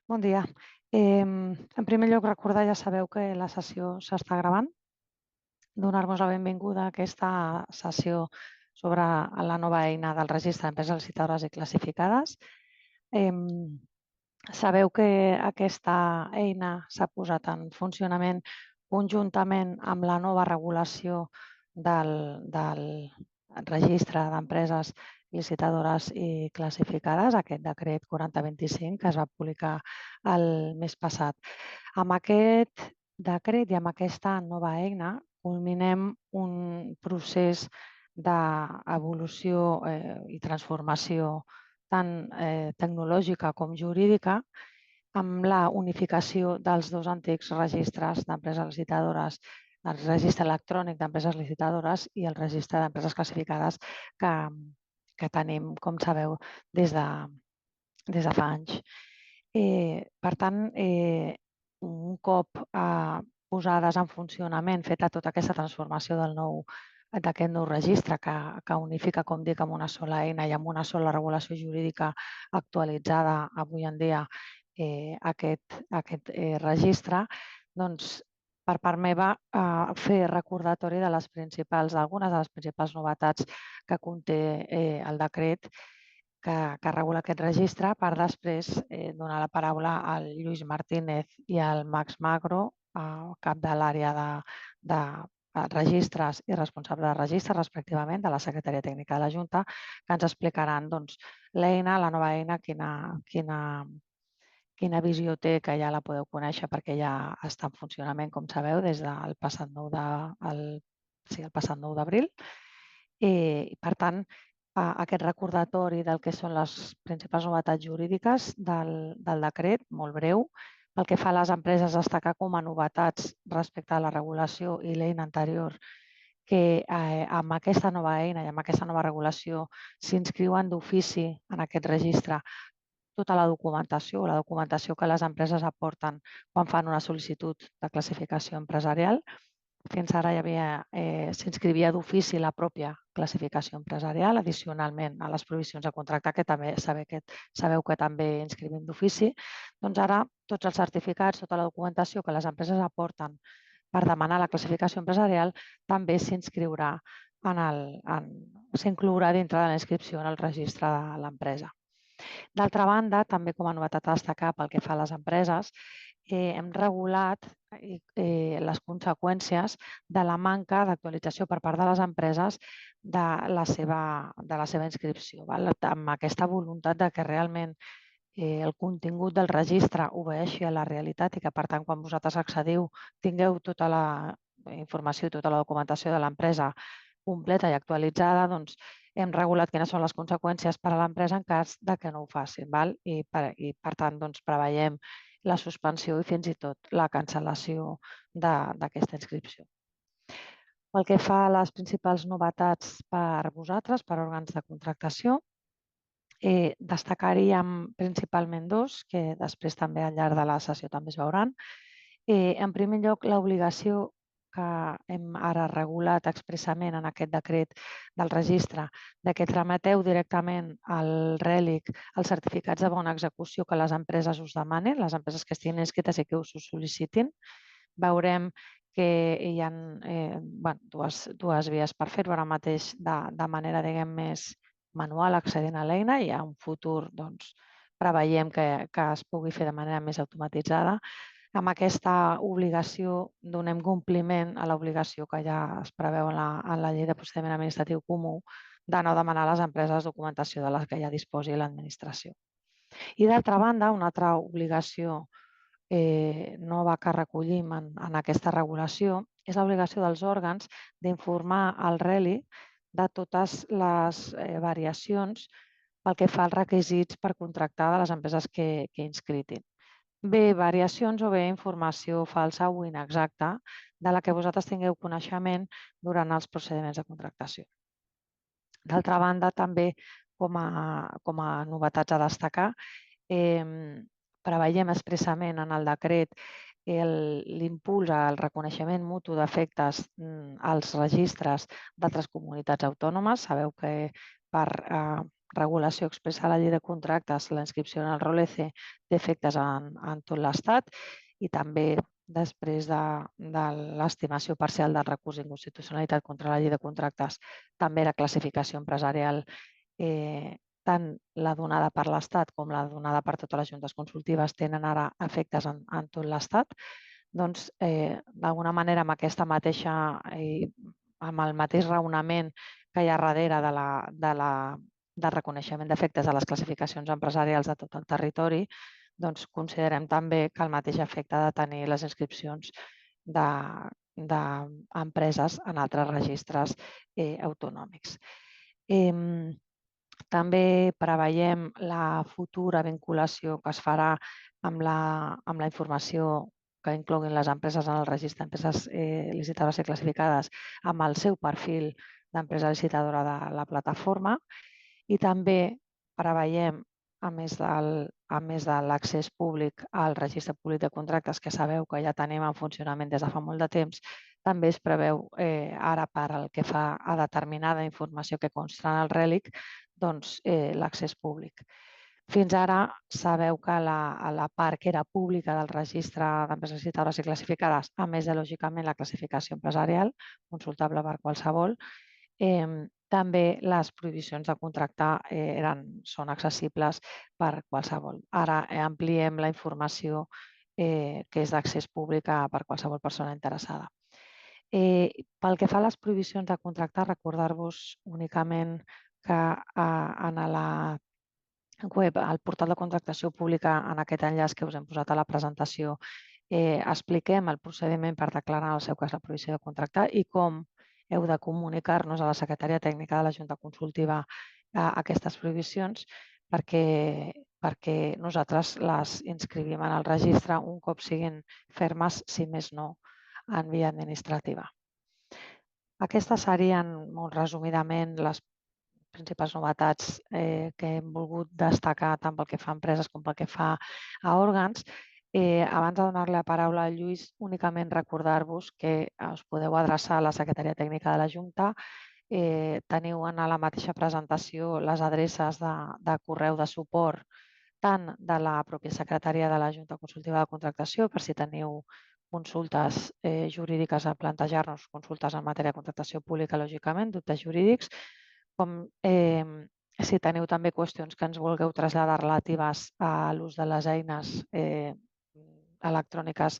Bon dia. En primer lloc, recordar, ja sabeu que la sessió s'està gravant. Donar-vos la benvinguda a aquesta sessió sobre la nova eina del registre d'empreses licitadores i classificades. Em, Sabeu que aquesta eina s'ha posat en funcionament conjuntament amb la nova regulació del registre d'empreses licitadores i classificades, aquest decret 4025 que es va publicar el mes passat. Amb aquest decret i amb aquesta nova eina culminem un procés d'evolució i transformació tant tecnològica com jurídica amb la unificació dels dos antics registres d'empreses licitadores, el registre electrònic d'empreses licitadores i el registre d'empreses classificades que tenim, com sabeu, des de fa anys. Per tant, un cop posades en funcionament, feta tota aquesta transformació d'aquest nou registre que unifica, com dic, amb una sola eina i amb una sola regulació jurídica actualitzada avui en dia aquest registre, doncs per part meva fer recordatori d'algunes de les principals novetats que conté el decret que regula aquest registre per després donar la paraula al Lluís Martínez i al Max Magro, cap de l'àrea de registres i responsable de registres, respectivament, de la Secretaria Tècnica de la Junta, que ens explicaran l'eina, la nova eina, quina visió té, que ja la podeu conèixer perquè ja està en funcionament, com sabeu, des del passat 9 d'abril. Per tant, aquest recordatori del que són les principals novetats jurídiques del decret, molt breu. Pel que fa a les empreses, destacar com a novetats respecte a la regulació i l'eina anterior que amb aquesta nova eina i amb aquesta nova regulació s'inscriuen d'ofici en aquest registre tota la documentació que les empreses aporten quan fan una sol·licitud de classificació empresarial. Fins ara s'inscrivia d'ofici la pròpia classificació empresarial, addicionalment a les provisions de contracte, que també sabeu que també inscrivim d'ofici. Doncs ara tots els certificats, tota la documentació que les empreses aporten per demanar la classificació empresarial també s'inclourà dintre de la inscripció en el registre de l'empresa. D'altra banda, també com a novetat a destacar pel que fa a les empreses, hem regulat les conseqüències de la manca d'actualització per part de les empreses de la seva inscripció, amb aquesta voluntat de que realment el contingut del registre obeeixi a la realitat i que, per tant, quan vosaltres accediu, tingueu tota la informació i tota la documentació de l'empresa completa i actualitzada, doncs hem regulat quines són les conseqüències per a l'empresa en cas de que no ho facin. Per tant, doncs, preveiem la suspensió i fins i tot la cancel·lació d'aquesta inscripció. Pel que fa a les principals novetats per vosaltres, per òrgans de contractació, destacaríem principalment dos, que després també al llarg de la sessió també es veuran. En primer lloc, l'obligació que hem ara regulat expressament en aquest decret del registre de que trameteu directament al RELIC els certificats de bona execució que les empreses us demanen, les empreses que estiguin inscrites i que us ho sol·licitin. Veurem que hi ha dues vies per fer-ho ara mateix de manera, diguem, més manual accedint a l'eina i a un futur preveiem que es pugui fer de manera més automatitzada. Amb aquesta obligació donem compliment a l'obligació que ja es preveu en la llei de procediment administratiu comú de no demanar a les empreses documentació de la que ja disposi l'administració. I d'altra banda, una altra obligació nova que recollim en aquesta regulació és l'obligació dels òrgans d'informar al RELI de totes les variacions pel que fa als requisits per contractar de les empreses que inscritin. Bé variacions o bé informació falsa o inexacta de la que vosaltres tingueu coneixement durant els procediments de contractació. D'altra banda, també com a novetats a destacar, preveiem expressament en el decret l'impuls al reconeixement mutu d'efectes als registres d'altres comunitats autònomes. Sabeu que per regulació expressa a la llei de contractes, la inscripció en el ROLECE té efectes en tot l'Estat i també després de l'estimació parcial del recurs d'inconstitucionalitat contra la llei de contractes, també la classificació empresarial, tant la donada per l'Estat com la donada per totes les juntes consultives tenen ara efectes en tot l'Estat. Doncs, d'alguna manera, amb aquesta mateixa, amb el mateix raonament que hi ha darrere del reconeixement d'efectes de les classificacions empresarials de tot el territori, doncs considerem també que el mateix efecte ha de tenir les inscripcions d'empreses en altres registres autonòmics. També preveiem la futura vinculació que es farà amb la informació que incloguin les empreses en el registre d'empreses licitadores i classificades amb el seu perfil d'empresa licitadora de la plataforma i també preveiem, a més de l'accés públic al registre públic de contractes, que sabeu que ja tenim en funcionament des de fa molt de temps, també es preveu ara per al que fa a determinada informació que consta en el RELIC, doncs l'accés públic. Fins ara sabeu que la part que era pública del registre d'empreses licitadores i classificades, a més de, lògicament, la classificació empresarial, consultable per qualsevol, també les prohibicions de contractar són accessibles per qualsevol. Ara ampliem la informació que és d'accés públic per qualsevol persona interessada. Pel que fa a les prohibicions de contractar, recordar-vos únicament que en la web, al portal de contractació pública, en aquest enllaç que us hem posat a la presentació, expliquem el procediment per declarar en el seu cas la prohibició de contractar i com heu de comunicar-nos a la Secretaria Tècnica de la Junta Consultiva aquestes prohibicions perquè nosaltres les inscrivim en el registre un cop siguin fermes, si més no, en via administrativa. Aquestes serien, molt resumidament, les principals novetats que hem volgut destacar tant pel que fa a empreses com pel que fa a òrgans. Abans de donar-li la paraula a Lluís, únicament recordar-vos que us podeu adreçar a la Secretaria Tècnica de la Junta. Teniu en la mateixa presentació les adreces de correu de suport tant de la pròpia secretària de la Junta Consultiva de Contractació, per si teniu consultes jurídiques a plantejar-nos, consultes en matèria de contractació pública, lògicament, dubtes jurídics, com si teniu també qüestions que ens vulgueu traslladar relatives a l'ús de les eines electròniques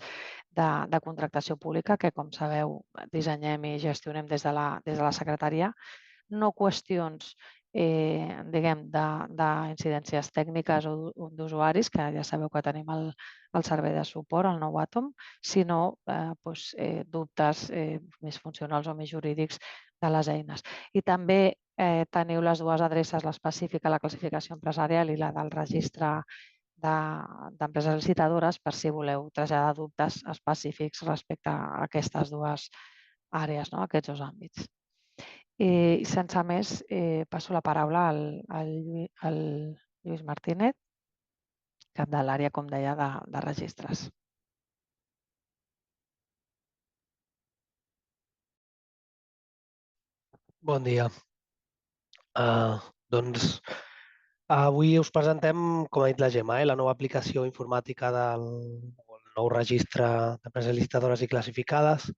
de contractació pública, que, com sabeu, dissenyem i gestionem des de la secretaria. No qüestions d'incidències tècniques o d'usuaris, que ja sabeu que tenim el servei de suport, el nou Àtom, sinó dubtes més funcionals o més jurídics de les eines. I també teniu les dues adreces, l'específica, la classificació empresarial i la del registre d'empreses licitadores, per si voleu traslladar dubtes específics respecte a aquestes dues àrees, aquests dos àmbits. I sense més, passo la paraula al Lluís Martínez, cap de l'àrea, com deia, de registres. Bon dia. Doncs avui us presentem, com ha dit la Gemma, la nova aplicació informàtica del nou registre d'empreses licitadores i classificades,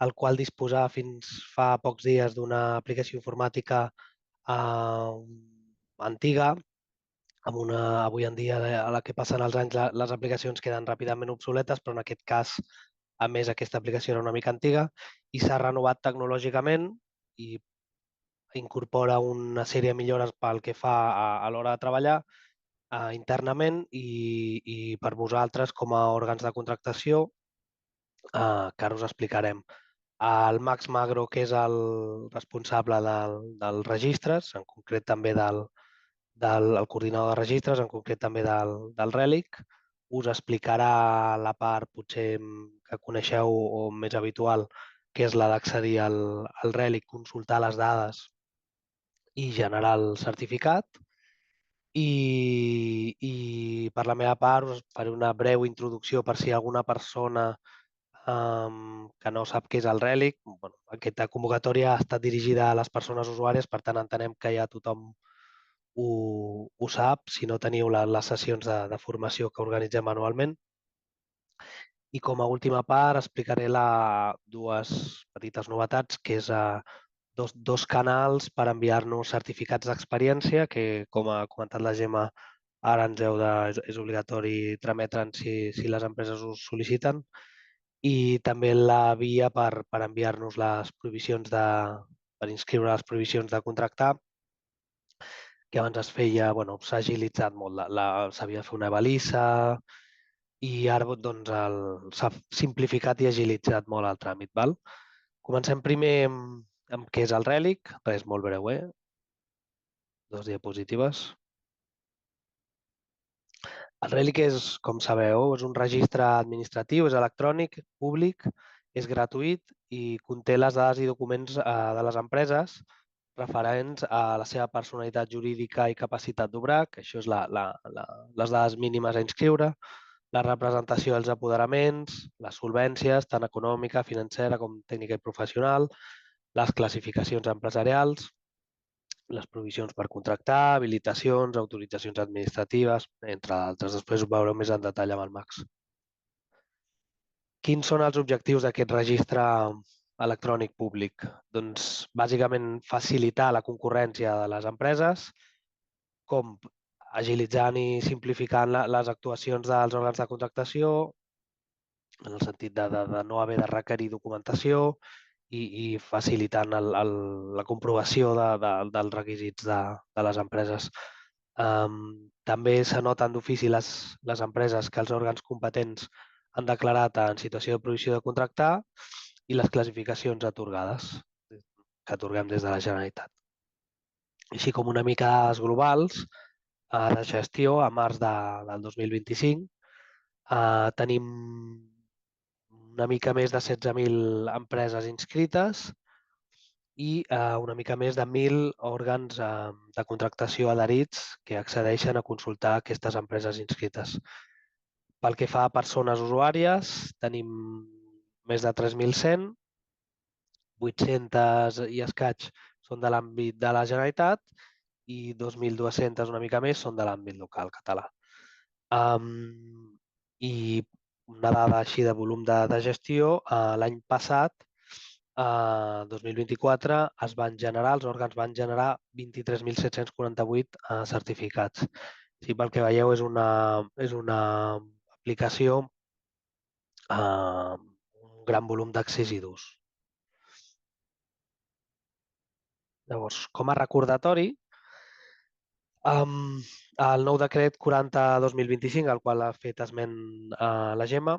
el qual disposava fins fa pocs dies d'una aplicació informàtica antiga, avui en dia, a la que passen els anys, les aplicacions queden ràpidament obsoletes, però en aquest cas, a més, aquesta aplicació era una mica antiga i s'ha renovat tecnològicament i incorpora una sèrie de millores pel que fa a l'hora de treballar internament i per vosaltres com a òrgans de contractació, que ara us explicarem. El Max Magro, que és el responsable dels registres, en concret també del coordinador de registres, en concret també del RELIC, us explicarà la part potser que coneixeu o més habitual, que és la d'accedir al RELIC, consultar les dades i generar el certificat. I per la meva part us faré una breu introducció per si alguna persona que no sap què és el RELIC. Aquesta convocatòria ha estat dirigida a les persones usuàries, per tant entenem que ja tothom ho sap, si no teniu les sessions de formació que organitzem anualment. I com a última part explicaré dues petites novetats, que és dos canals per enviar-nos certificats d'experiència, que com ha comentat la Gemma, ara és obligatori trametre'n si les empreses us sol·liciten, i també la via per enviar-nos per inscriure les prohibicions de contractar, que abans es feia, s'ha agilitzat molt, s'havia de fer una balissa i ara s'ha simplificat i agilitzat molt el tràmit. Val? Comencem primer amb què és el Relic, res molt breu, 2 diapositives. El Relic és, com sabeu, és un registre administratiu, és electrònic, públic, és gratuït i conté les dades i documents de les empreses referents a la seva personalitat jurídica i capacitat d'obrar, que això és les dades mínimes a inscriure, la representació dels apoderaments, les solvències, tant econòmica, financera com tècnica i professional, les classificacions empresarials, les provisions per contractar, habilitacions, autoritzacions administratives, entre altres. Després ho veureu més en detall amb el Max. Quins són els objectius d'aquest registre electrònic públic? Doncs, bàsicament, facilitar la concurrència de les empreses, com agilitzant i simplificant les actuacions dels òrgans de contractació, en el sentit de no haver de requerir documentació, i facilitant la comprovació dels requisits de les empreses. També s'anoten d'ofici les empreses que els òrgans competents han declarat en situació de prohibició de contractar i les classificacions atorgades que atorguem des de la Generalitat. Així com una mica de dades globals de gestió, a març del 2025 tenim una mica més de 16.000 empreses inscrites i una mica més de 1.000 òrgans de contractació adherits que accedeixen a consultar aquestes empreses inscrites. Pel que fa a persones usuàries, tenim més de 3.100, 800 i escaig són de l'àmbit de la Generalitat i 2.200, una mica més, són de l'àmbit local català. I una dada així de volum de gestió, l'any passat, 2024, els òrgans van generar 23.748 certificats. Sí, pel que veieu, és una aplicació amb un gran volum d'accés i d'ús. Llavors, com a recordatori, el nou decret 40/2025, al qual ha fet esment la Gemma,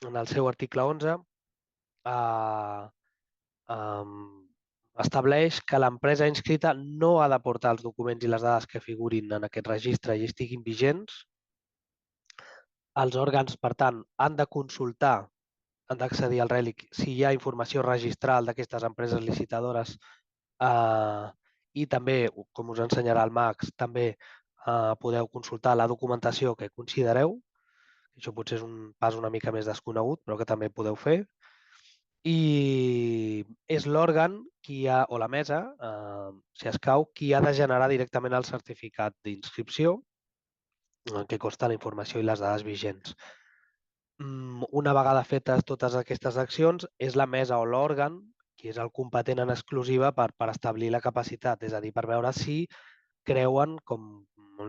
en el seu article 11, estableix que l'empresa inscrita no ha d'aportar els documents i les dades que figurin en aquest registre i estiguin vigents. Els òrgans, per tant, han de consultar, han d'accedir al Relic si hi ha informació registral d'aquestes empreses licitadores i també, com us ensenyarà el Max, també podeu consultar la documentació que considereu. Això potser és un pas una mica més desconegut, però que també podeu fer. I és l'òrgan o la mesa, si escau, qui ha de generar directament el certificat d'inscripció en què consta la informació i les dades vigents. Una vegada fetes totes aquestes accions, és la mesa o l'òrgan qui és el competent en exclusiva per establir la capacitat, és a dir, per veure si creuen, com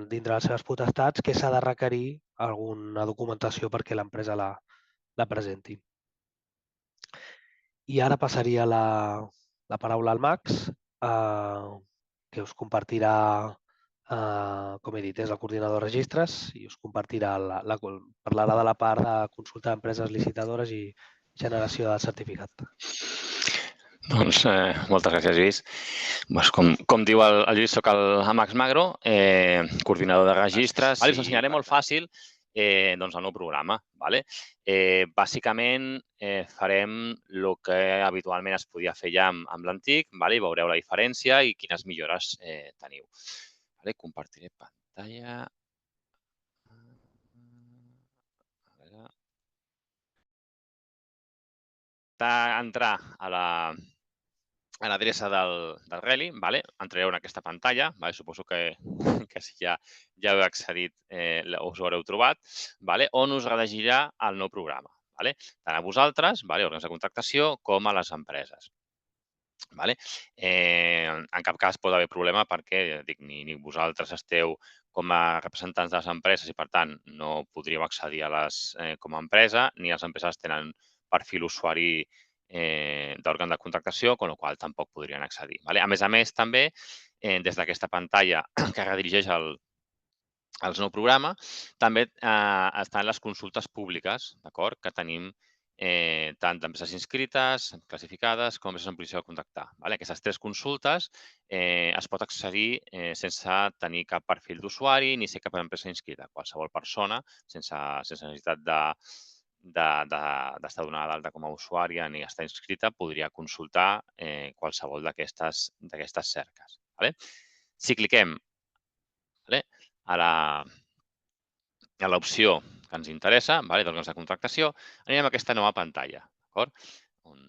dintre les seves potestats, que s'ha de requerir alguna documentació perquè l'empresa la presenti. I ara passaria la paraula al Max, que us compartirà, com he dit, és el coordinador de registres i us compartirà, parlarà de la part de consulta d'empreses licitadores i generació de certificat. Doncs moltes gràcies, Lluís. Com diu el Lluís, soc el Max Magro, coordinador de registres. Us ensenyaré molt fàcil el nou programa. Bàsicament farem el que habitualment es podia fer ja amb l'antic i veureu la diferència i quines millores teniu. Compartiré pantalla. Entrar a a l'adreça del Reli, entrareu en aquesta pantalla, suposo que si ja heu accedit us ho haureu trobat, on us redirigirà al nou programa, tant a vosaltres, òrgans de contractació, com a les empreses. En cap cas pot haver problema perquè ni vosaltres esteu com a representants de les empreses i, per tant, no podríeu accedir a les com a empresa, ni les empreses tenen perfil usuari d'òrgan de contractació, amb la qual tampoc podrien accedir. A més, també, des d'aquesta pantalla que redirigeix al nou programa, també estan les consultes públiques, que tenim tant d'empreses inscrites, classificades, com empreses en posició de contactar. Aquestes 3 consultes es pot accedir sense tenir cap perfil d'usuari ni ser cap empresa inscrita. Qualsevol persona, sense necessitat d'estar donada d'alta com a usuària ni estar inscrita, podria consultar qualsevol d'aquestes cerques. Si cliquem a l'opció que ens interessa, d'òrgans de contractació, anirem a aquesta nova pantalla, on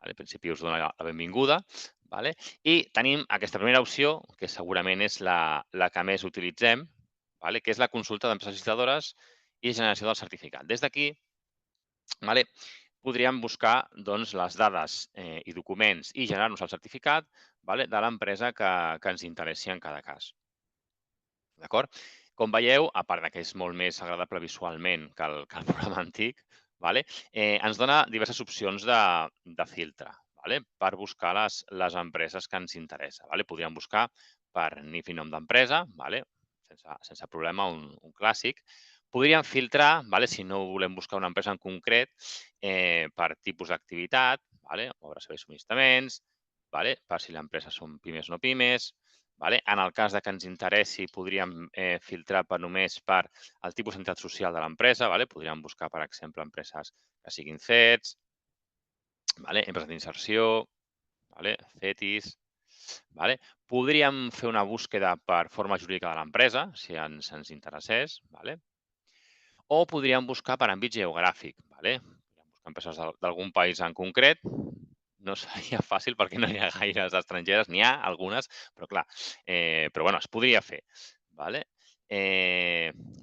al principi us dona la benvinguda, i tenim aquesta primera opció, que segurament és la que més utilitzem, que és la consulta d'empreses licitadores i generació del certificat. Des d'aquí podríem buscar les dades i documents i generar-nos el certificat de l'empresa que ens interessi en cada cas. Com veieu, a part que és molt més agradable visualment que el programa antic, ens dona diverses opcions de filtre per buscar les empreses que ens interessa. Podríem buscar per NIF i nom d'empresa, sense problema, un clàssic. Podríem filtrar, si no volem buscar una empresa en concret, per tipus d'activitat, obra, serveis, subministraments, per si l'empresa són pimes o no pimes. En el cas que ens interessi, podríem filtrar només per el tipus d'entitat social de l'empresa. Podríem buscar, per exemple, empreses que siguin CETs, empreses d'inserció, CETIs. Podríem fer una búsqueda per forma jurídica de l'empresa, si ens interessés. O podríem buscar per àmbit geogràfic. Podríem buscar empreses d'algun país en concret. No seria fàcil perquè no hi ha gaires estrangeres, n'hi ha algunes, però clar, es podria fer.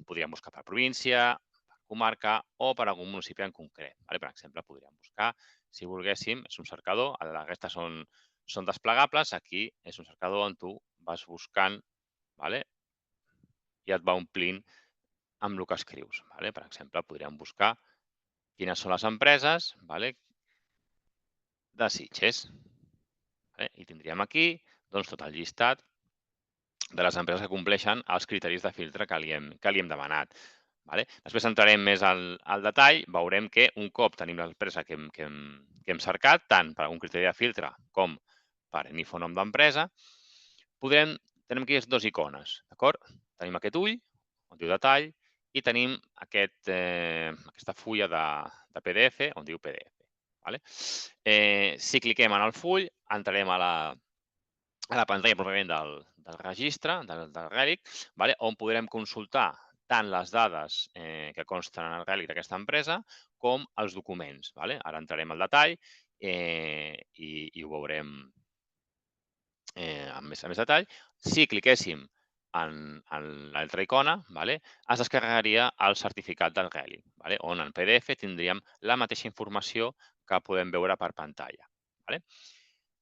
Podríem buscar per província, per comarca o per algun municipi en concret. Per exemple, podríem buscar, si volguéssim, és un cercador, aquestes són desplegables, aquí és un cercador on tu vas buscant i et va omplint amb el que escrius. Per exemple, podríem buscar quines són les empreses de Sitges. I tindríem aquí tot el llistat de les empreses que compleixen els criteris de filtre que li hem demanat. Després entrarem més al detall, veurem que un cop tenim l'empresa que hem cercat, tant per un criteri de filtre com per NIF o nom d'empresa, tenim aquí 2 icones. Tenim aquest ull, on diu detall, i tenim aquesta fulla de PDF, on diu PDF. Si cliquem en el full, entrarem a la pantalla pròpiament del registre, del Relic, on podrem consultar tant les dades que consten en el Relic d'aquesta empresa com els documents. Ara entrarem al detall i ho veurem amb més detall. Si cliquéssim en l'altra icona, es descarregaria el certificat del Relic, on en PDF tindríem la mateixa informació que podem veure per pantalla.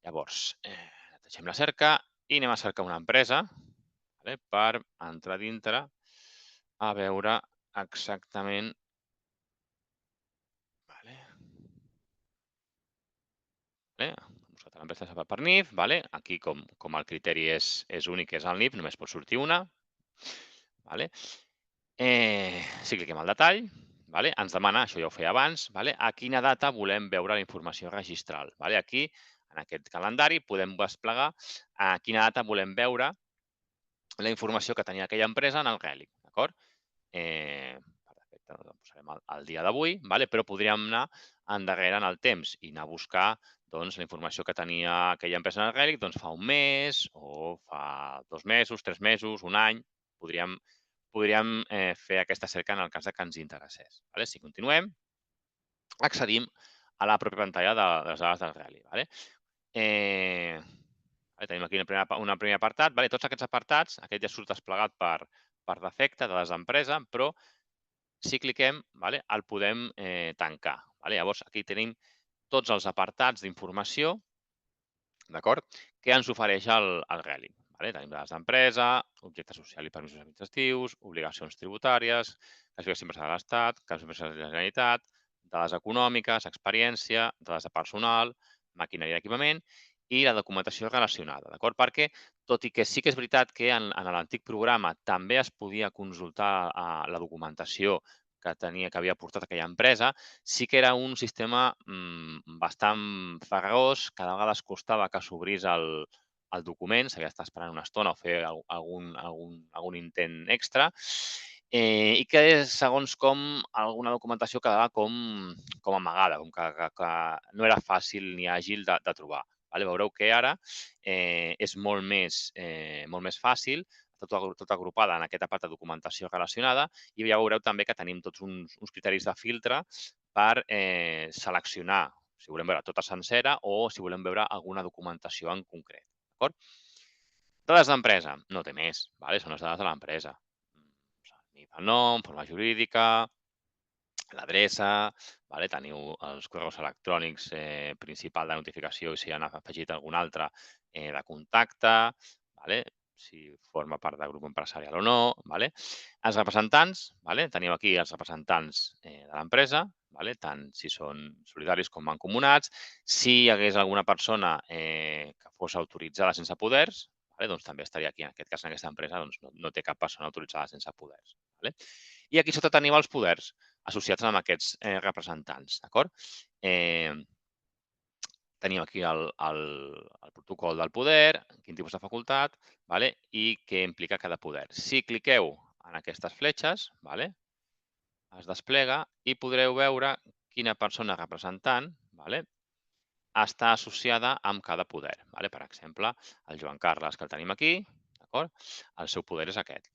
Llavors, deixem la cerca i anem a cercar una empresa per entrar dintre a veure exactament. Hem buscat l'empresa per NIF. Aquí, com el criteri és únic, és el NIF, només pot sortir una. Si cliquem al detall, ens demana, això ja ho feia abans, a quina data volem veure la informació registral. Aquí, en aquest calendari, podem desplegar a quina data volem veure la informació que tenia aquella empresa en el Relic. Posarem el dia d'avui, però podríem anar endarrere en el temps i anar a buscar la informació que tenia aquella empresa en el Relic fa un mes o fa 2 mesos, 3 mesos, un any. Podríem fer aquesta cerca en el cas que ens interessés. Si continuem, accedim a la pròpia pantalla de les dades del Relic. Tenim aquí un primer apartat. Tots aquests apartats, aquest ja surt desplegat per defecte, dades d'empresa, però si cliquem, el podem tancar. Llavors, aquí tenim tots els apartats d'informació que ens ofereix el Relic. Tenim dades d'empresa, objecte social i permisos administratius, obligacions tributàries, classificació inversada de l'Estat, classificació de la Generalitat, dades econòmiques, experiència, dades de personal, maquinària d'equipament i la documentació relacionada. Perquè, tot i que sí que és veritat que en l'antic programa també es podia consultar la documentació que havia portat aquella empresa, sí que era un sistema bastant farragós, cada vegada es costava que s'obrís el document, s'havia d'estar esperant una estona o fer algun intent extra, i que segons com alguna documentació quedava com amagada, com que no era fàcil ni àgil de trobar. Veureu que ara és molt més fàcil, tot agrupada en aquest apartat de documentació relacionada, i ja veureu també que tenim tots uns criteris de filtre per seleccionar si volem veure tota sencera o si volem veure alguna documentació en concret. Dades d'empresa, no té més, són les dades de l'empresa. El nom, forma jurídica, l'adreça, teniu els correus electrònics principal de notificació i si han afegit algun altre de contacte, si forma part del grup empresarial o no. Els representants, teniu aquí els representants de l'empresa, tant si són solidaris com mancomunats. Si hi hagués alguna persona que fos autoritzada sense poders, doncs també estaria aquí. En aquest cas, en aquesta empresa, no té cap persona autoritzada sense poders. I aquí sota teniu els poders associats amb aquests representants. Tenim aquí el protocol del poder, quin tipus de facultat i què implica cada poder. Si cliqueu en aquestes fletxes, es desplega i podreu veure quina persona representant està associada amb cada poder. Per exemple, el Joan Carles, que el tenim aquí, el seu poder és aquest.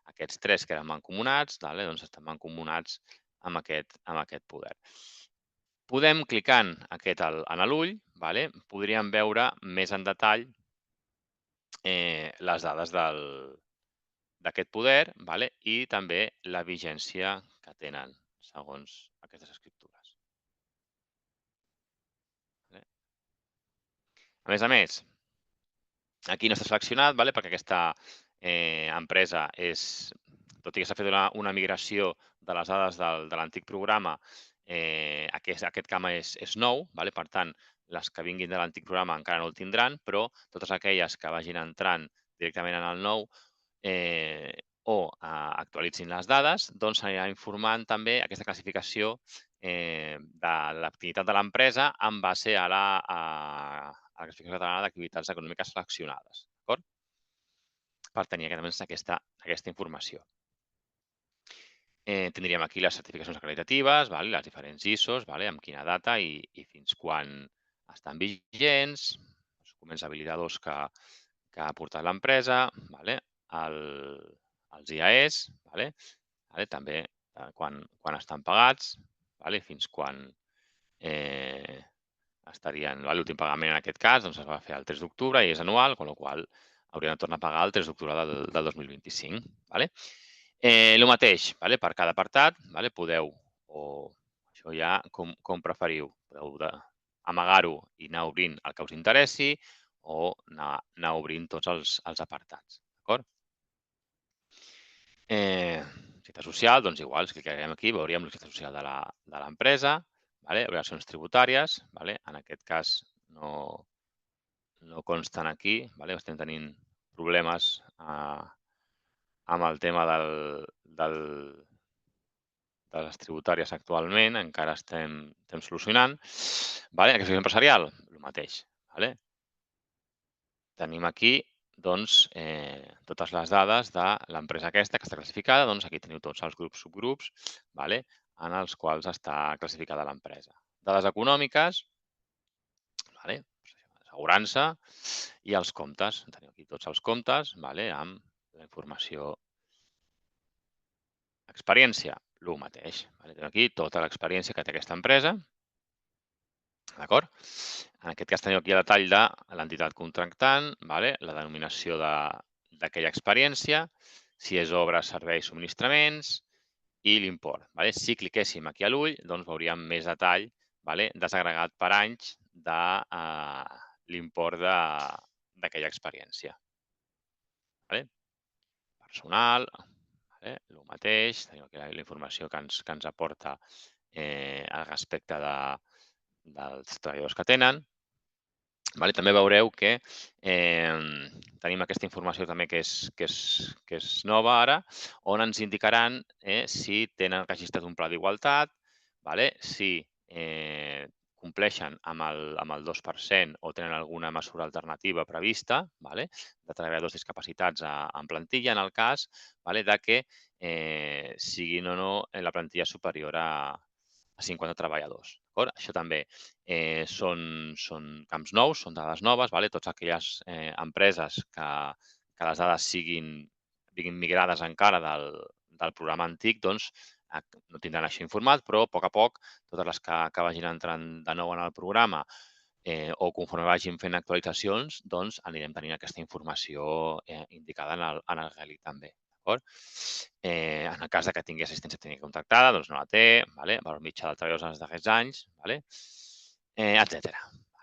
Aquests tres que eren mancomunats, doncs estan mancomunats amb aquest poder. Podem, clicant en l'ull, podríem veure més en detall les dades d'aquest poder i també la vigència que tenen segons aquestes escriptures. A més, aquí no està seleccionat perquè aquesta empresa tot i que s'ha fet una migració de les dades de l'antic programa, aquest camp és nou, per tant, les que vinguin de l'antic programa encara no el tindran, però totes aquelles que vagin entrant directament en el nou o actualitzin les dades, doncs s'anirà informant també aquesta classificació de l'activitat de l'empresa en base a la classificació catalana d'activitats econòmiques seleccionades, per tenir aquesta informació. Tindríem aquí les certificacions acreditatives, les diferents ISOs, amb quina data i fins quan estan vigents, els documents habilitadors que ha portat l'empresa, els IAEs, també quan estan pagats, fins quan estarien, l'últim pagament en aquest cas es va fer el 3 d'octubre i és anual, amb la qual cosa haurien de tornar a pagar el 3 d'octubre del 2025. El mateix, per cada apartat, podeu, o això ja com preferiu, podeu amagar-ho i anar obrint el que us interessi o anar obrint tots els apartats. Objecte social, doncs igual, si clicarem aquí, veuríem l'objecte social de l'empresa, obligacions tributàries, en aquest cas no consten aquí, estem tenint problemes amb el tema de les tributàries actualment, encara estem solucionant. Execució empresarial, el mateix. Tenim aquí totes les dades de l'empresa aquesta que està classificada. Aquí teniu tots els grups, subgrups, en els quals està classificada l'empresa. Dades econòmiques, assegurança i els comptes. Teniu aquí tots els comptes amb la informació. Experiència, el mateix. Tenim aquí tota l'experiència que té aquesta empresa D'acord? En aquest cas teniu aquí el detall de l'entitat contractant, la denominació d'aquella experiència, si és obra, serveis, subministraments i l'import. Si cliquéssim aquí a l'ull, doncs veuríem més detall desagregat per anys de l'import d'aquella experiència. Personal, el mateix, tenim aquí la informació que ens aporta al respecte dels treballadors que tenen. També veureu que tenim aquesta informació també que és nova ara, on ens indicaran si tenen registrat un pla d'igualtat, si compleixen amb el 2% o tenen alguna mesura alternativa prevista de treballadors discapacitats en plantilla, en el cas de que siguin o no en la plantilla superior a 50 treballadors. Això també són camps nous, són dades noves. Totes aquelles empreses que les dades siguin migrades encara del programa antic, doncs no tindran això informat, però a poc, totes les que vagin entrant de nou en el programa o conforme vagin fent actualitzacions, doncs anirem tenint aquesta informació indicada en el Relic també. En el cas que tingui assistència tècnica contractada, doncs no la té, valor mitjà del treballadors en els darrers anys, etc.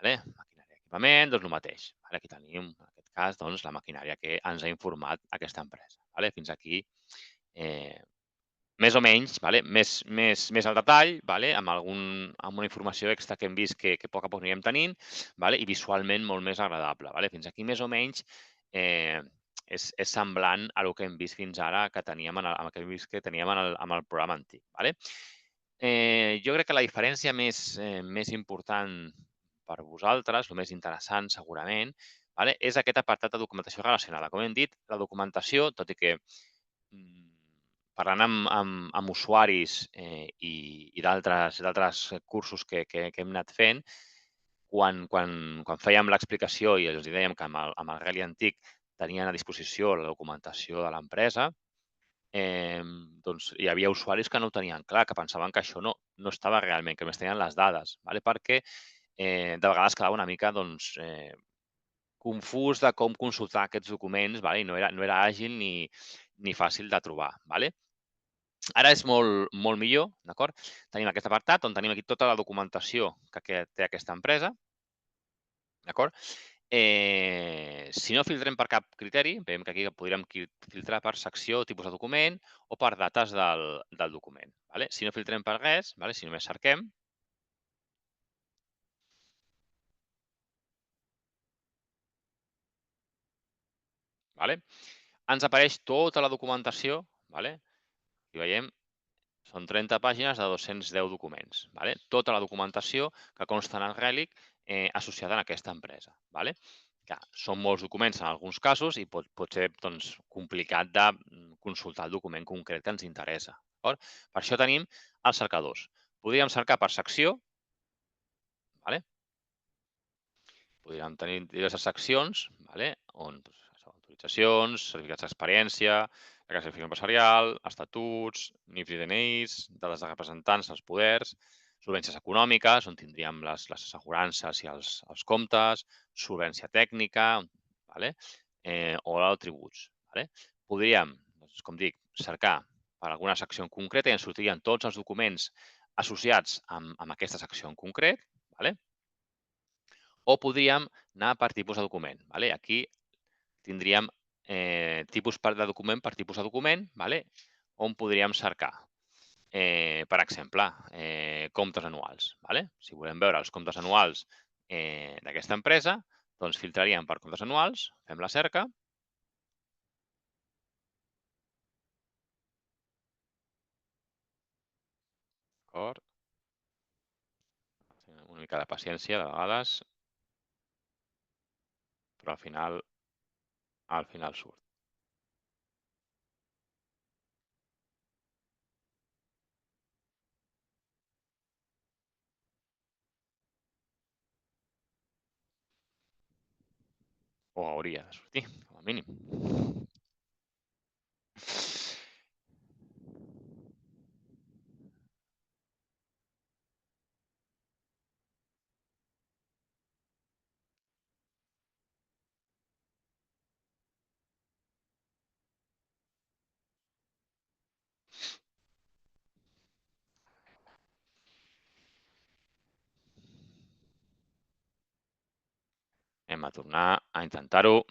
Maquinària i equipament, doncs el mateix. Aquí tenim, en aquest cas, doncs, la maquinària que ens ha informat aquesta empresa. Fins aquí, més o menys, més al detall, amb una informació extra que hem vist que a poc anirem tenint i visualment molt més agradable. Fins aquí, més o menys, és semblant a el que hem vist fins ara que teníem en el programa antic. Jo crec que la diferència més important per vosaltres, el més interessant segurament, és aquest apartat de documentació relacionada. Com hem dit, la documentació, tot i que parlant amb usuaris i d'altres cursos que hem anat fent, quan fèiem l'explicació i els dèiem que amb el Reli antic tenien a disposició la documentació de l'empresa, doncs hi havia usuaris que no ho tenien clar, que pensaven que això no estava realment, que només tenien les dades, perquè de vegades quedava una mica confús de com consultar aquests documents i no era àgil ni fàcil de trobar. Ara és molt millor, d'acord? Tenim aquest apartat on tenim aquí tota la documentació que té aquesta empresa, d'acord? Si no filtrem per cap criteri, veiem que aquí podríem filtrar per secció, tipus de document o per dates del document. Si no filtrem per res, si només cerquem, ens apareix tota la documentació. Aquí veiem, són 30 pàgines de 210 documents. Tota la documentació que consta en el Relic associada a aquesta empresa. Clar, són molts documents en alguns casos i pot ser complicat de consultar el document concret que ens interessa. Per això tenim els cercadors. Podríem cercar per secció. Podríem tenir diverses seccions on autoritzacions, certificats d'experiència, la classificació empresarial, estatuts, NIFs i DNIs, dades de representants, els poders, solvències econòmiques, on tindríem les assegurances i els comptes, solvència tècnica o els tributs. Podríem, com dic, cercar per alguna secció en concreta i ens sortirien tots els documents associats amb aquesta secció en concret, o podríem anar per tipus de document. Aquí tindríem tipus de document per tipus de document, on podríem cercar. Per exemple, comptes anuals. Si volem veure els comptes anuals d'aquesta empresa, doncs filtraríem per comptes anuals, fem la cerca. D'acord? Una mica de paciència, de vegades, però al final surt. O hauria de sortir, com a mínim. Anem a tornar a intentar-ho.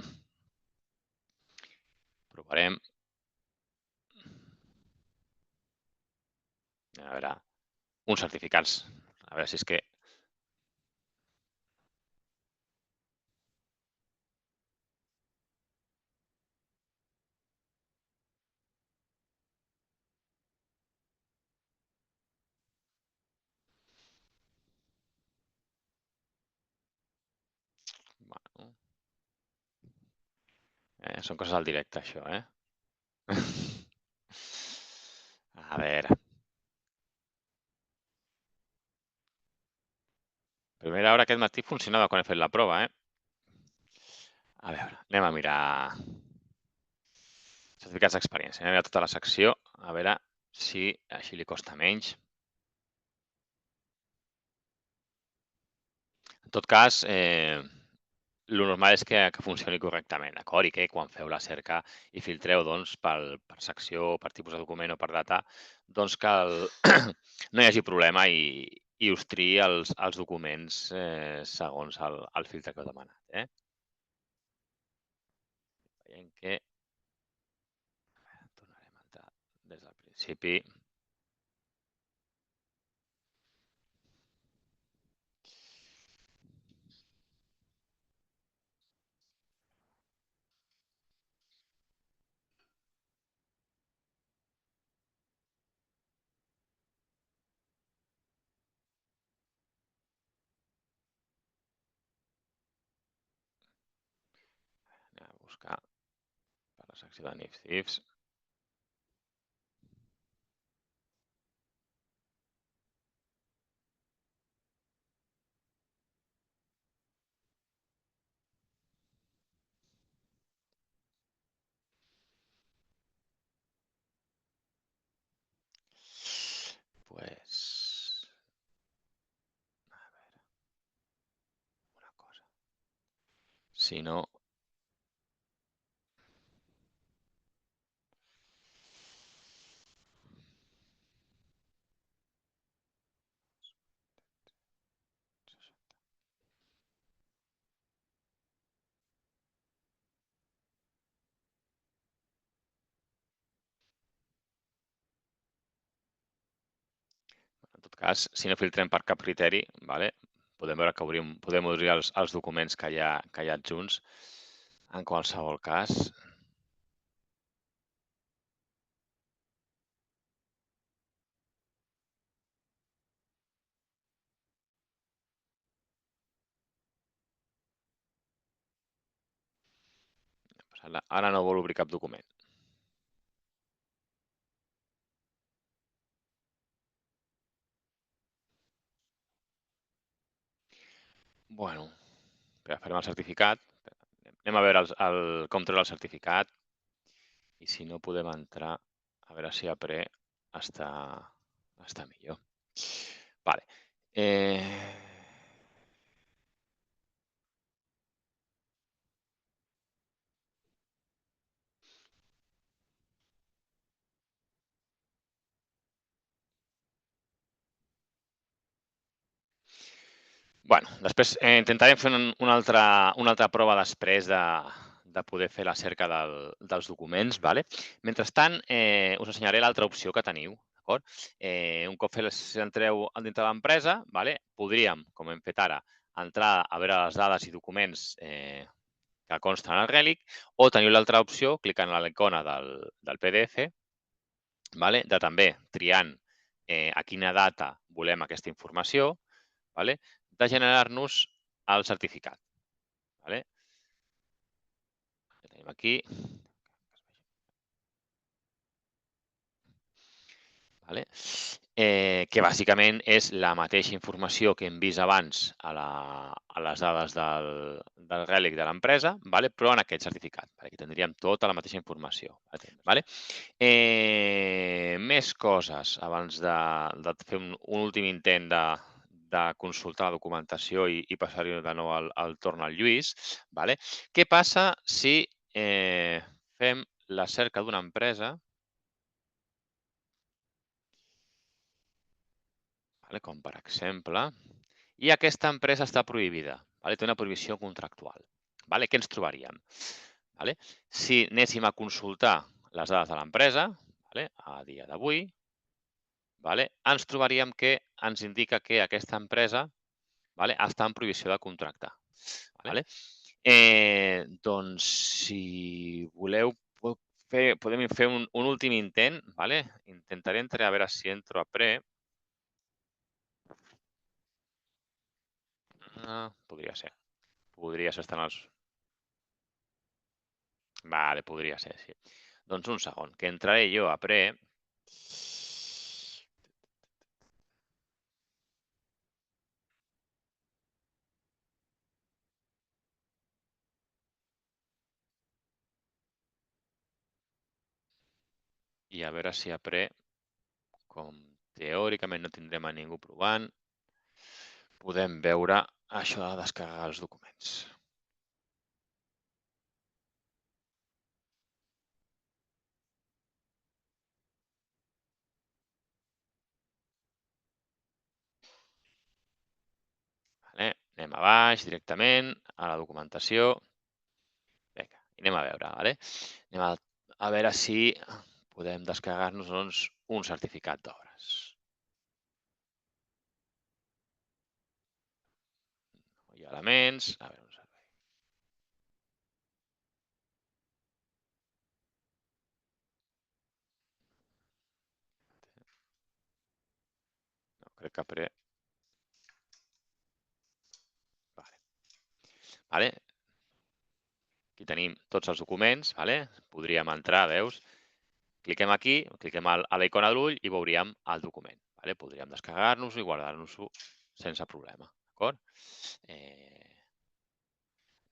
Provarem. A veure, uns certificats. A veure si és que... Bueno, són coses al directe, això, eh? A veure. Primera hora aquest matí funcionava quan he fet la prova, eh? A veure, anem a mirar certificats d'experiència. Anem a mirar tota la secció, a veure si així li costa menys. En tot cas, el normal és que funcioni correctament, d'acord? I que quan feu la cerca i filtreu doncs, per secció, per tipus de document o per data, doncs que no hi hagi problema i us triï els documents segons el filtre que heu demanat. Veiem que tornarem a entrar des del principi. Anem a buscar per la secció de NIFS. Pues, a veure, una cosa. Si no, en tot cas, si no filtrem per cap criteri, podem veure que podem obrir els documents que hi ha adjunts. En qualsevol cas, ara no vol obrir cap document. Bueno, farem el certificat. Anem a veure com treure el certificat i si no podem entrar, a veure si après està millor. Vale. Bueno, després intentarem fer una altra prova després de poder fer la cerca dels documents. Mentrestant, us ensenyaré l'altra opció que teniu. Un cop entreu dintre de l'empresa, podríem, com hem fet ara, entrar a veure les dades i documents que consten en el Relic, o teniu l'altra opció, clicant a l'icona del PDF, de també triant a quina data volem aquesta informació, de generar-nos el certificat. El tenim aquí. Que bàsicament és la mateixa informació que hem vist abans a les dades del Relic de l'empresa, però en aquest certificat. Aquí tindríem tota la mateixa informació. Més coses abans de fer un últim intent de consultar la documentació i passar-hi de nou el torn al Lluís. Què passa si fem la cerca d'una empresa, com per exemple, i aquesta empresa està prohibida, té una prohibició contractual. Què ens trobaríem? Si anéssim a consultar les dades de l'empresa, a dia d'avui, ens trobaríem que ens indica que aquesta empresa està en prohibició de contractar. Doncs, si voleu, podem fer un últim intent. Intentaré entrar a veure si entro a Pre. Podria ser. Podria ser estar els... podria ser, sí. Doncs un segon, que entraré jo a Pre. I a veure si a Pre, com teòricament no tindrem a ningú provant, podem veure això de descarregar els documents. Anem a baix directament, a la documentació. Vinga, anem a veure. Anem a veure si podem descarregar-nos un certificat d'obres. No hi ha elements. A veure, un servei. No, crec que Pre... Aquí tenim tots els documents. Podríem entrar, veus? Cliquem aquí, cliquem a la icona de l'ull i veuríem el document. Podríem descarregar-nos-ho i guardar-nos-ho sense problema.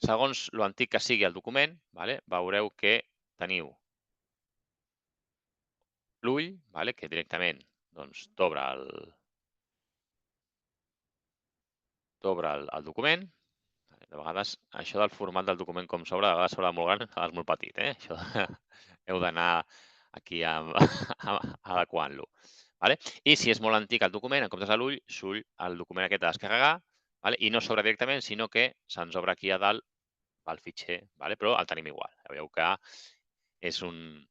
Segons l'antic que sigui el document, veureu que teniu l'ull, que directament t'obre el document. De vegades, això del format del document com s'obre, de vegades s'obre molt gran, de vegades molt petit. Això heu d'anar aquí adequant-lo. I si és molt antic el document, en comptes de l'ull, surt el document aquest a descarregar i no s'obre directament, sinó que se'ns obre aquí a dalt el fitxer, però el tenim igual. Veieu que és un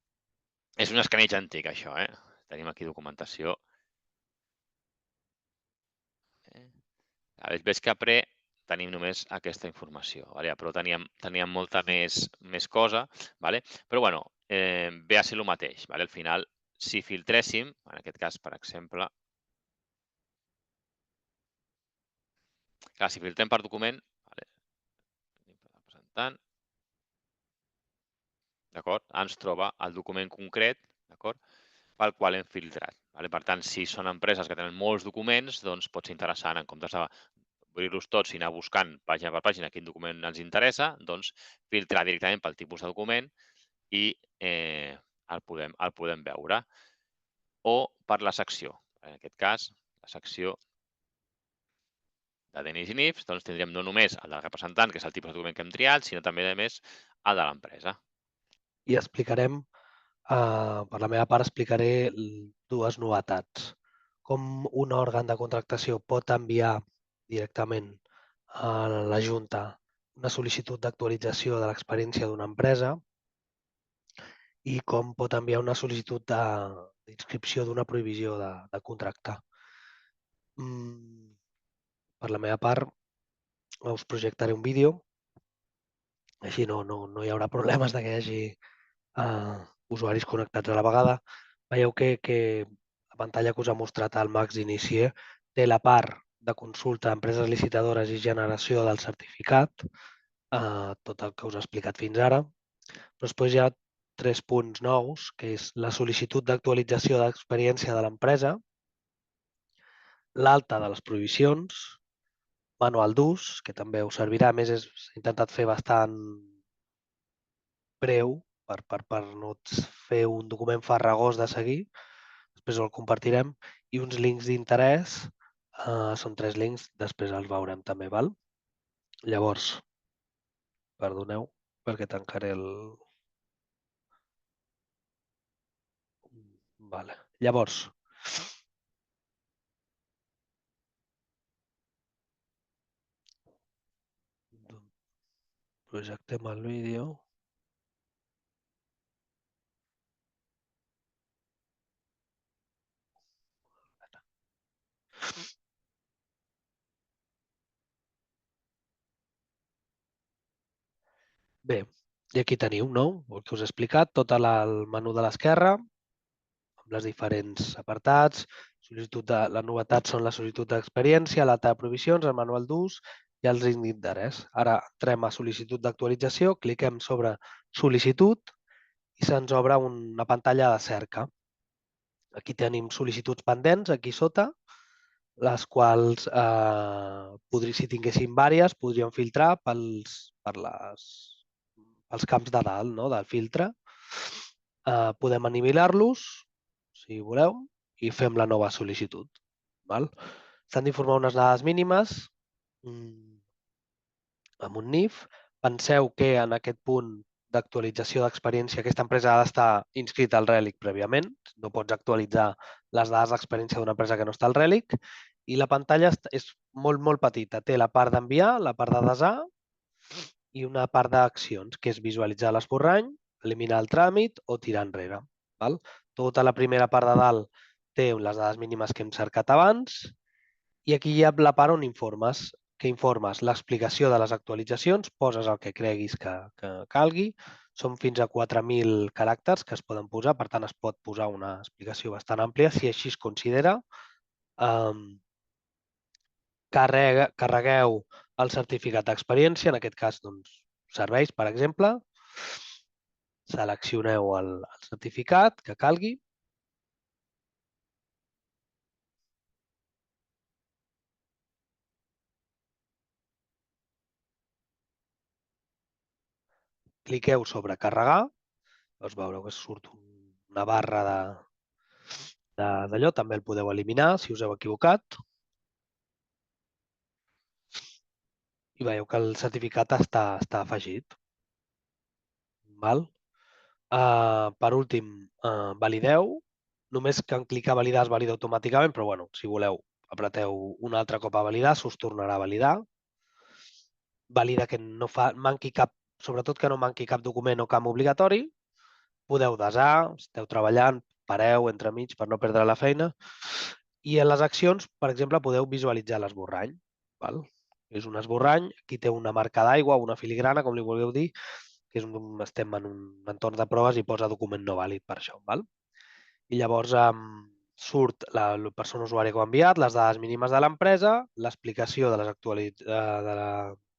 escaneig antic, això. Tenim aquí documentació. Veig que a Pre tenim només aquesta informació, però teníem molta més cosa, però bueno, ve a ser el mateix. Al final, si filtréssim, en aquest cas, per exemple, si filtrem per document, ens troba el document concret pel qual hem filtrat. Per tant, si són empreses que tenen molts documents, doncs pot ser interessant, en comptes d'obrir-los tots i anar buscant pàgina per pàgina quin document ens interessa, doncs filtrar directament pel tipus de document i el podem veure. O per la secció. En aquest cas, la secció de DNIs i NIFs, doncs tindríem no només el del representant, que és el tipus de document que hem triat, sinó també, a més, el de l'empresa. I explicarem, per la meva part, explicaré dues novetats. Com un òrgan de contractació pot enviar directament a la Junta una sol·licitud d'actualització de l'experiència d'una empresa i com pot enviar una sol·licitud d'inscripció d'una prohibició de contractar. Per la meva part, us projectaré un vídeo, així no hi haurà problemes que hi hagi usuaris connectats a la vegada. Veieu que la pantalla que us ha mostrat el Max d'inici té la part de consulta a empreses licitadores i generació del certificat, tot el que us he explicat fins ara. Però després hi ha 3 punts nous, que és la sol·licitud d'actualització d'experiència de l'empresa, l'alta de les prohibicions, manual d'ús, que també us servirà. A més, s'ha intentat fer bastant breu per no fer un document farragós de seguir. Després el compartirem. I uns links d'interès, són 3 links, després els veurem també. Llavors, perdoneu, perquè tancaré el... Llavors, Projectem el vídeo. Bé, i aquí teniu, no? El que us he explicat, tot el menú de l'esquerra, amb les diferents apartats. Les novetats són la sol·licitud d'experiència, l'alta de provisions, el manual d'ús i els índexs d'interès. Ara entrem a sol·licitud d'actualització, cliquem sobre sol·licitud i se'ns obre una pantalla de cerca. Aquí tenim sol·licituds pendents, aquí sota, les quals, si tinguéssim diverses, podríem filtrar pels camps de dalt, no?, del filtre. Podem eliminar-los, si voleu, i fem la nova sol·licitud. S'han d'informar unes dades mínimes amb un NIF. Penseu que en aquest punt d'actualització d'experiència aquesta empresa ha d'estar inscrita al RELIC prèviament. No pots actualitzar les dades d'experiència d'una empresa que no està al RELIC. I la pantalla és molt, molt petita. Té la part d'enviar, la part de desar i una part d'accions, que és visualitzar l'esborrany, eliminar el tràmit o tirar enrere. Tota la primera part de dalt té les dades mínimes que hem cercat abans i aquí hi ha la part on informes, l'explicació de les actualitzacions, poses el que creguis que calgui. Són fins a 4.000 caràcters que es poden posar, per tant es pot posar una explicació bastant àmplia si així es considera. Carregueu el certificat d'experiència, en aquest cas serveis, per exemple. Seleccioneu el certificat que calgui. Cliqueu sobre carregar. Llavors veureu que surt una barra d'allò. També el podeu eliminar si us heu equivocat. I veieu que el certificat està afegit. Per últim, valideu. Només que en clicar a validar es valida automàticament, però bueno, si voleu, apreteu un altre cop a validar, s'us tornarà a validar. Valida que no manqui cap, sobretot que no manqui cap document o camp obligatori. Podeu desar, esteu treballant, pareu entremig per no perdre la feina. I en les accions, per exemple, podeu visualitzar l'esborrany. És un esborrany, aquí té una marca d'aigua, una filigrana, com li vulgueu dir, que estem en un entorn de proves i posa document no vàlid per això. I llavors surt la persona usuària que ho ha enviat, les dades mínimes de l'empresa, l'explicació de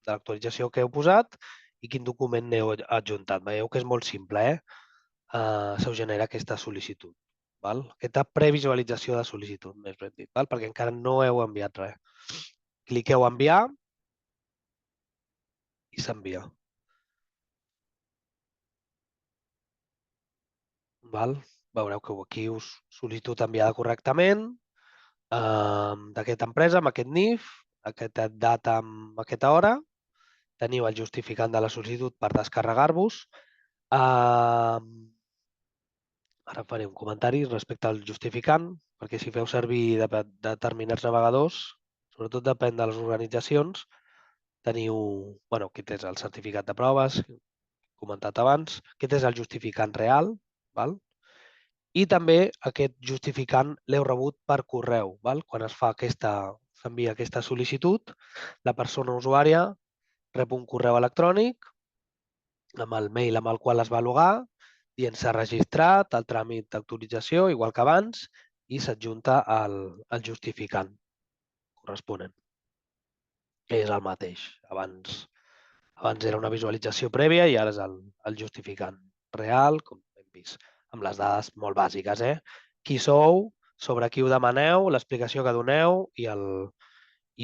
l'actualització que heu posat i quin document n'heu adjuntat. Veieu que és molt simple, se us genera aquesta sol·licitud. Aquesta previsualització de sol·licitud, més ben dit, perquè encara no heu enviat res. Cliqueu a enviar i s'envia. Veureu que aquí us sol·licitud enviada correctament d'aquesta empresa, amb aquest NIF, aquesta data amb aquesta hora. Teniu el justificant de la sol·licitud per descarregar-vos. Ara faré un comentari respecte al justificant, perquè si feu servir determinats navegadors, sobretot depèn de les organitzacions, teniu, aquest és el certificat de proves, comentat abans, aquest és el justificant real, i també aquest justificant l'heu rebut per correu. Quan s'envia aquesta sol·licitud, la persona usuària rep un correu electrònic amb el mail amb el qual es va logar, dient s'ha registrat el tràmit d'autorització, igual que abans, i s'adjunta el justificant corresponent, que és el mateix. Abans era una visualització prèvia i ara és el justificant real, com hem vist, amb les dades molt bàsiques. Qui sou, sobre qui ho demaneu, l'explicació que doneu i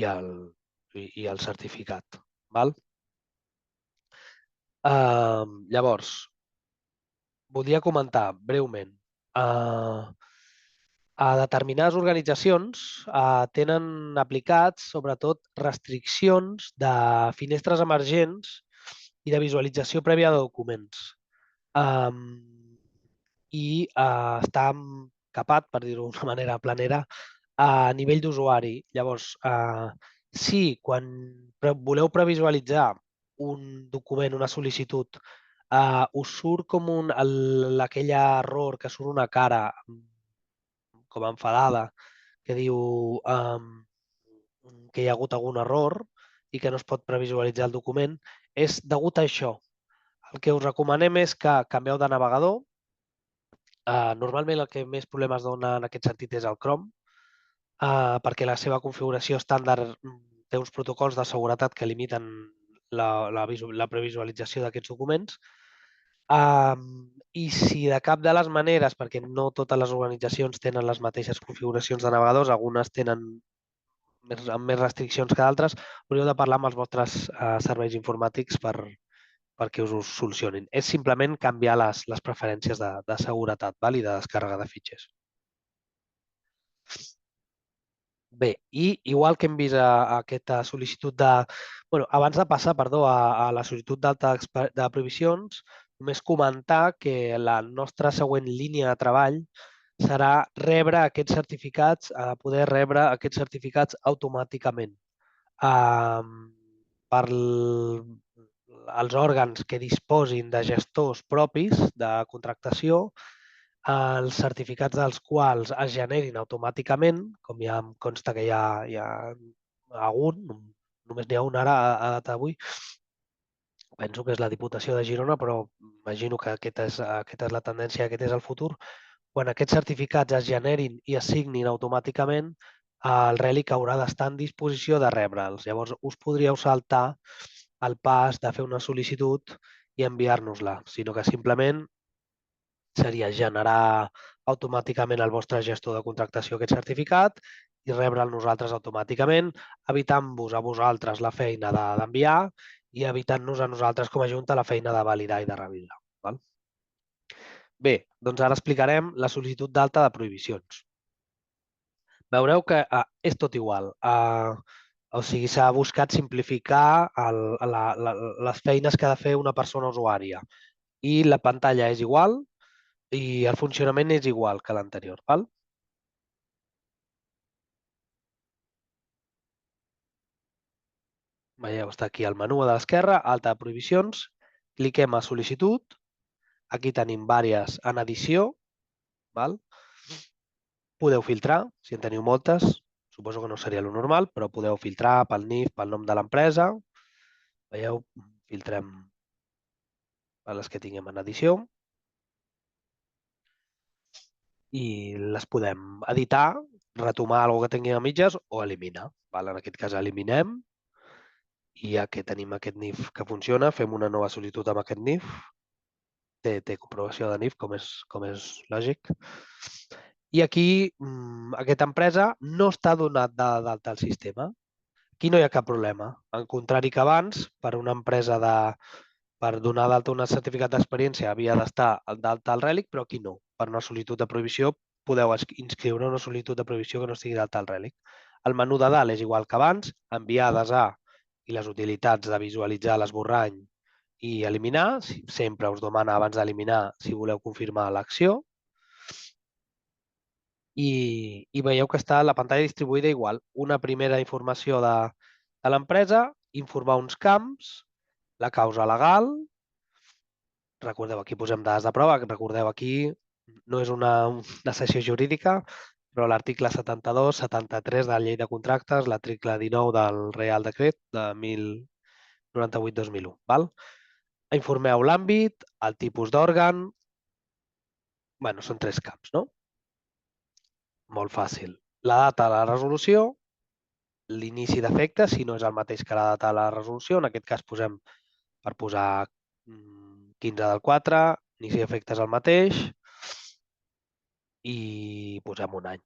el certificat. Llavors, voldria comentar breument. A determinades organitzacions tenen aplicats, sobretot, restriccions de finestres emergents i de visualització prèvia de documents. I està capat, per dir-ho d'una manera planera, a nivell d'usuari. Llavors, si quan voleu previsualitzar un document, una sol·licitud, us surt com aquell error que surt una cara com enfadada que diu que hi ha hagut algun error i que no es pot previsualitzar el document, és degut a això. El que us recomanem és que canvieu de navegador. Normalment el que més problemes dona en aquest sentit és el Chrome, perquè la seva configuració estàndard té uns protocols de seguretat que limiten la previsualització d'aquests documents. I si de cap de les maneres, perquè no totes les organitzacions tenen les mateixes configuracions de navegadors, algunes tenen amb més restriccions que d'altres, hauríeu de parlar amb els vostres serveis informàtics perquè us ho solucionin. És simplement canviar les preferències de seguretat i de descàrrega de fitxers. Bé, i igual que hem vist aquesta sol·licitud abans de passar, a la sol·licitud d'alta de provisions, només comentar que la nostra següent línia de treball serà rebre aquests certificats, poder rebre aquests certificats automàticament. Per als òrgans que disposin de gestors propis de contractació, els certificats dels quals es generin automàticament, com ja em consta que hi ha algun, només n'hi ha un ara a data d'avui, penso que és la Diputació de Girona, però imagino que aquesta és la tendència, aquest és el futur. Quan aquests certificats es generin i es signin automàticament, el Relic haurà d'estar en disposició de rebre'ls. Llavors, us podríeu saltar el pas de fer una sol·licitud i enviar-nos-la, sinó que simplement seria generar automàticament el vostre gestor de contractació aquest certificat i rebre'l nosaltres automàticament, evitant-vos a vosaltres la feina d'enviar i evitant-nos a nosaltres com a Junta la feina de validar i de revisar. Bé, doncs ara explicarem la sol·licitud d'alta de prohibicions. Veureu que és tot igual. O sigui, s'ha buscat simplificar les feines que ha de fer una persona usuària. I la pantalla és igual, i el funcionament és igual que l'anterior. Veieu, està aquí el menú a l'esquerra, alta de prohibicions, cliquem a sol·licitud, aquí tenim diverses en edició, podeu filtrar, si en teniu moltes, suposo que no seria el normal, però podeu filtrar pel NIF, pel nom de l'empresa, veieu, filtrem per les que tinguem en edició, i les podem editar, retomar alguna que tinguem a mitges o eliminar. En aquest cas eliminem i ja que tenim aquest NIF que funciona, fem una nova sol·licitud amb aquest NIF. Té comprovació de NIF, com és lògic. I aquí aquesta empresa no està donat d'alta al sistema. Aquí no hi ha cap problema. En contrari que abans, per una empresa per donar d'alta un certificat d'experiència havia d'estar d'alta al Relic, però aquí no. Per una sol·licitud de prohibició podeu inscriure una sol·licitud de prohibició que no estigui d'alta al Relic. El menú de dalt és igual que abans, enviades a i les utilitats de visualitzar l'esborrany i eliminar. Sempre us demana abans d'eliminar si voleu confirmar l'acció. I veieu que està la pantalla distribuïda igual. Una primera informació de l'empresa, informar uns camps, la causa legal. Recordeu, aquí posem dades de prova. Recordeu, aquí no és una sessió jurídica, però l'article 72, 73 de la llei de contractes, l'article 19 del Reial Decret de 1098-2001. Informeu l'àmbit, el tipus d'òrgan. Bé, són 3 camps, no? Molt fàcil. La data de la resolució, l'inici d'efecte, si no és el mateix que la data de la resolució, en aquest cas posem per posar 15 del 4, inici d'efecte és el mateix i posem un any.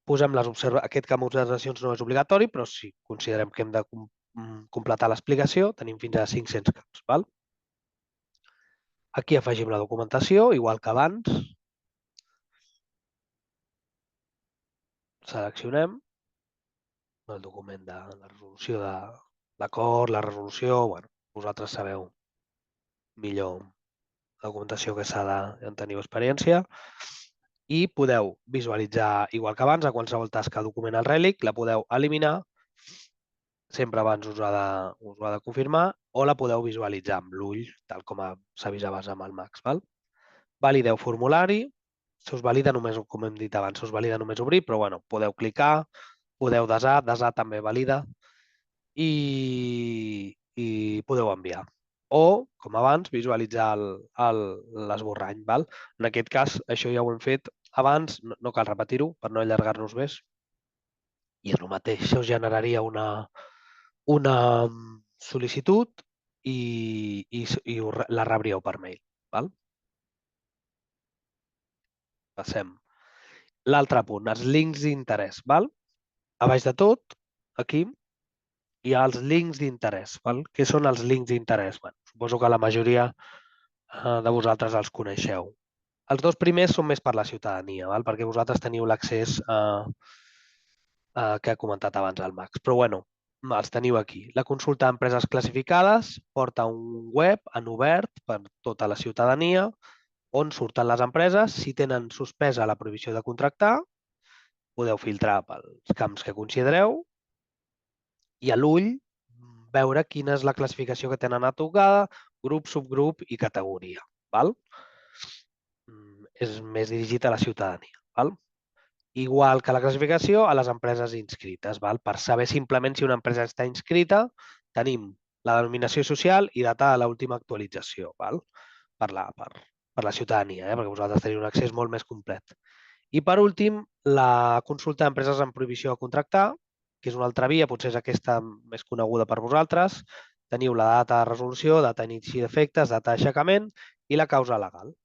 Posem aquest camp d'observacions no és obligatori, però si considerem que hem de completar l'explicació, tenim fins a 500 camps. Aquí afegim la documentació, igual que abans. Seleccionem el document de la resolució de l'acord, la resolució, vosaltres sabeu millor la documentació que s'ha de tenir experiència i podeu visualitzar, igual que abans, a qualsevol tasca document al Relic, la podeu eliminar sempre abans us ho ha de confirmar, o la podeu visualitzar amb l'ull, tal com s'avisaves amb el Max. Valideu formulari, se us valida només, com hem dit abans, se us valida només obrir, però bueno, podeu clicar, podeu desar també valida i podeu enviar. O, com abans, visualitzar l'esborrany. En aquest cas, això ja ho hem fet abans, no cal repetir-ho per no allargar-nos més. I és el mateix, això us generaria una sol·licitud i la rebríeu per mail. Passem. L'altre punt, els links d'interès. A baix de tot, aquí, hi ha els links d'interès. Què són els links d'interès? Suposo que la majoria de vosaltres els coneixeu. Els dos primers són més per la ciutadania, perquè vosaltres teniu l'accés que ha comentat abans el Max. Però bueno, els teniu aquí. La consulta d'empreses classificades porta un web en obert per tota la ciutadania on surten les empreses. Si tenen suspesa la prohibició de contractar, podeu filtrar pels camps que considereu i a l'ull veure quina és la classificació que tenen atorgada, grup, subgrup i categoria. És més dirigit a la ciutadania. Igual que la classificació, a les empreses inscrites. Per saber simplement si una empresa està inscrita, tenim la denominació social i data de l'última actualització per la ciutadania, perquè vosaltres teniu un accés molt més complet. I per últim, la consulta d'empreses en prohibició de contractar, que és una altra via, potser és aquesta més coneguda per vosaltres. Teniu la data de resolució, data d'inici d'efectes, data d'aixecament i la causa legal.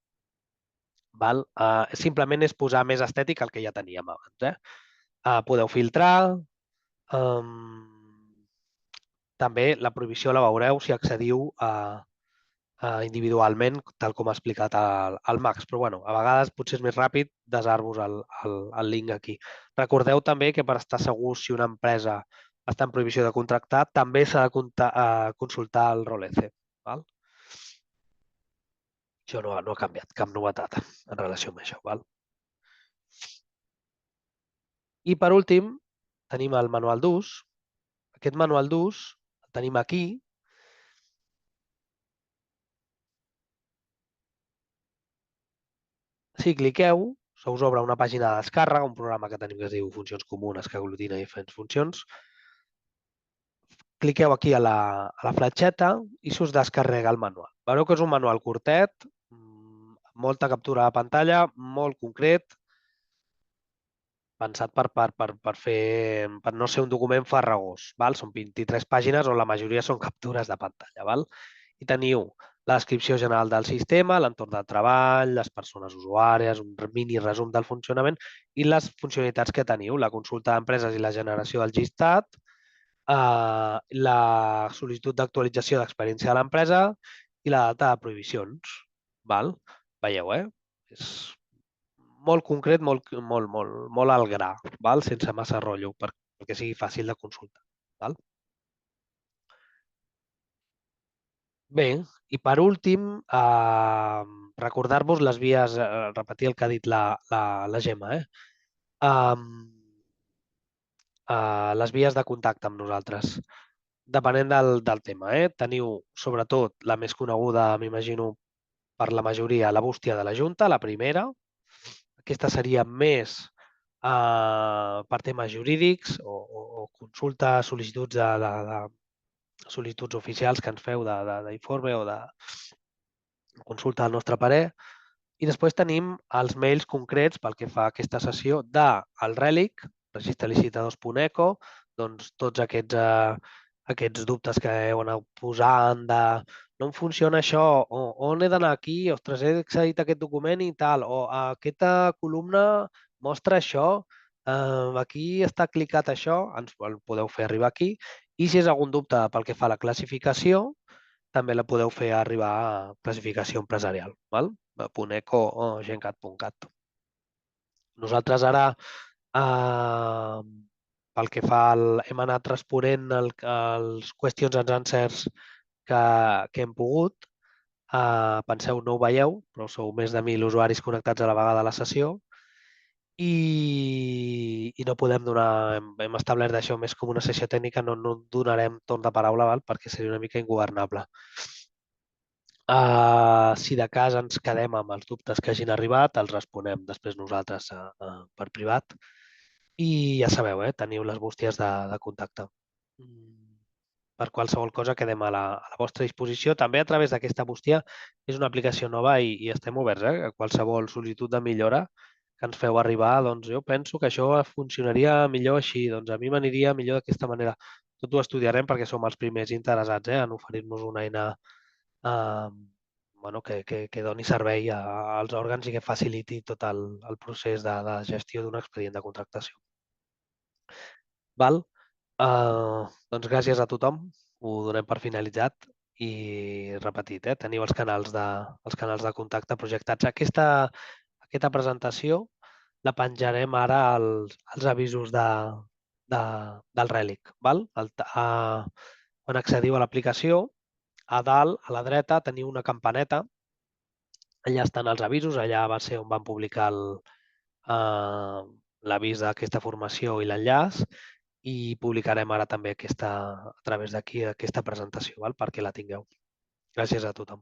Simplement és posar més estètic el que ja teníem abans. Podeu filtrar. També la prohibició la veureu si accediu individualment, tal com ha explicat el Max. Però bueno, a vegades potser és més ràpid desar-vos el link aquí. Recordeu també que per estar segurs si una empresa està en prohibició de contractar, també s'ha de consultar el ROLECE. Això no ha canviat, cap novetat en relació amb això. I per últim, tenim el manual d'ús. Aquest manual d'ús el tenim aquí. Si cliqueu, se us obre una pàgina de descàrrega, un programa que tenim que es diu Funcions Comunes, que aglutina diferents funcions. Cliqueu aquí a la fletxeta i se us descarrega el manual. Veureu que és un manual curtet, molta captura de pantalla, molt concret, pensat per no ser un document farragós. Són 23 pàgines on la majoria són captures de pantalla. I teniu la descripció general del sistema, l'entorn de treball, les persones usuàries, un mini resum del funcionament i les funcionalitats que teniu, la consulta d'empreses i la generació del llistat, la sol·licitud d'actualització d'experiència de l'empresa i la data de prohibicions. Veieu, és molt concret, molt al gra, sense massa rotllo, perquè sigui fàcil de consultar. Bé, i per últim, recordar-vos les vies, repetir el que ha dit la Gemma, les vies de contacte amb nosaltres, depenent del tema. Teniu, sobretot, la més coneguda, m'imagino, per la majoria, la bústia de la Junta, la primera. Aquesta seria més per temes jurídics o consultes, sol·licituds sol·licituds oficials que ens feu d'informe o de consulta del nostre parer. I després tenim els mails concrets pel que fa a aquesta sessió del RELIC, registralisitadors.eco, doncs tots aquests dubtes que heu anat posant de no em funciona això, o on he d'anar aquí, ostres, he accedit a aquest document i tal, o aquesta columna mostra això, aquí està clicat això, ens el podeu fer arribar aquí. I si és algun dubte pel que fa a la classificació, també la podeu fer arribar a classificació empresarial, .eco o gencat.cat. Nosaltres ara, pel que fa hem anat responent als qüestions and answers que hem pogut. Penseu, no ho veieu, però sou més de 1.000 usuaris connectats a la vegada a la sessió. i no podem donar, hem establert això més com una sessió tècnica, no donarem torn de paraula perquè seria una mica ingovernable. Si de cas ens quedem amb els dubtes que hagin arribat, els responem després nosaltres per privat. I ja sabeu, teniu les bústies de contacte. Per qualsevol cosa quedem a la vostra disposició. També a través d'aquesta bústia és una aplicació nova i estem oberts a qualsevol sol·licitud de millora que ens feu arribar. Doncs jo penso que això funcionaria millor així, doncs a mi m'aniria millor d'aquesta manera. Tot ho estudiarem perquè som els primers interessats en oferir-nos una eina que doni servei als òrgans i que faciliti tot el procés de gestió d'un expedient de contractació. Val? Doncs gràcies a tothom, ho donem per finalitzat i repetit, teniu els canals de contacte projectats. Aquesta presentació la penjarem ara als avisos del Relic. Val? Quan accediu a l'aplicació, a dalt, a la dreta, teniu una campaneta. Allà estan els avisos, allà va ser on vam publicar l'avís d'aquesta formació i l'enllaç i publicarem ara també a través d'aquí aquesta presentació perquè la tingueu. Gràcies a tothom.